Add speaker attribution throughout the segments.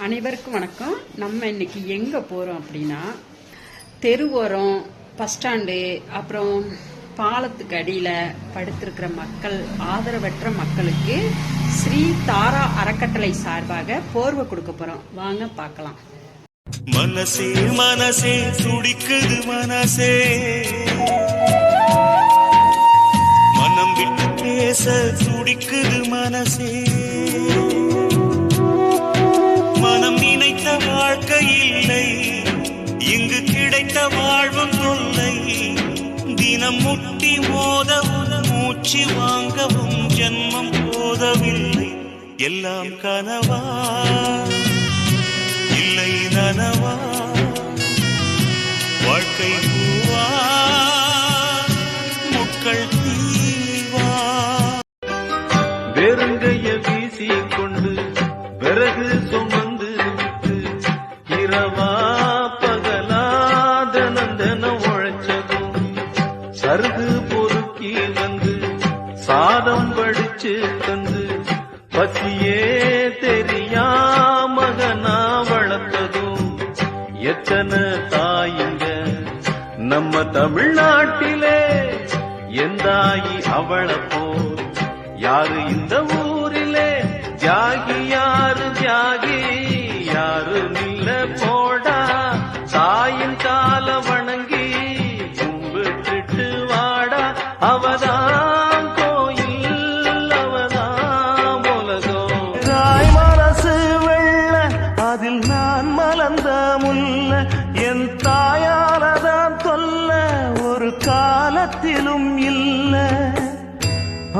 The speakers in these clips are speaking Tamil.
Speaker 1: அனைவருக்கும் வணக்கம். நம்ம இன்னைக்கு எங்கே போகிறோம் அப்படின்னா, தெருவோரம், பஸ் ஸ்டாண்டு, அப்புறம் பாலத்துக்கு அடியில் படுத்திருக்கிற மக்கள், ஆதரவற்ற மக்களுக்கு ஸ்ரீ தாரா அறக்கட்டளை சார்பாக போர்வை கொடுக்க போகிறோம். வாங்க பார்க்கலாம்.
Speaker 2: மனசே மனசே துடிக்குது மனசே, மனம் விட்டு பேச துடிக்குது மனசே, மனம் நினைத்த வாழ்க்கை இல்லை, இங்கு கிடைத்த வாழ்வும் தொல்லை, தினம் முட்டி மோதவும் மூச்சு வாங்கவும் ஜன்மம் போதவில்லை, எல்லாம் கனவா இல்லை நனவா, வாழ்க்கை பூவா முட்கள் தீவா.
Speaker 3: வெறுங்கைய வீசி கொண்டு விறகு சுமந்து விட்டு இரவா பகலாத நந்தன உழைச்சதும் சருகு பொறுக்கி வந்து சாதம் படிச்சு தந்து பசியே தெரியா மகனா வளர்த்ததும் எத்தனை தாயிங்க நம்ம தமிழ்நாட்டிலே, எந்தாயி அவளை போல் யாரு இந்த ஊரிலே, தியாகி யாரு தியாகி யாரு நில்ல போடா, தாயின் கால வணங்கி கும்பிட்டுட்டு வாடா, அவதான் கோயில் அவதான் உலகம். தாய் மனசு வெள்ள அதில் நான் மலர்ந்த முல்ல, என் தாயாரதான் தொல்ல ஒரு காலத்திலும் இல்ல.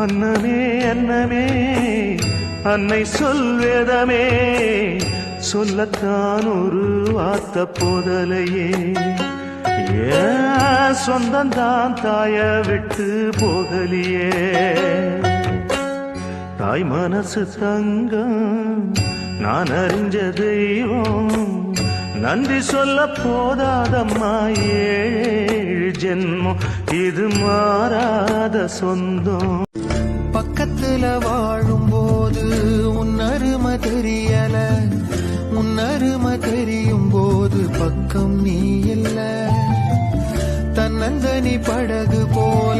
Speaker 3: அன்னமே அன்னமே அன்னை சொல்வேதமே, சொல்லத்தான் ஒரு வார்த்தை போதலையே, ஏன் சொந்தந்தான் தாய விட்டு போகலியே. தாய் மனசு தங்கம் நான் அறிஞ்ச தெய்வம், நன்றி சொல்ல போதாதம்மா ஏழு ஜென்மம், இது மாறாத சொந்தம்.
Speaker 4: பக்கத்துல வாழும்போது உன்னருமை தெரியல, உன்னருமை தெரியும் போது பக்கம் நீ இல்ல, தன்னந்தனி படகு போல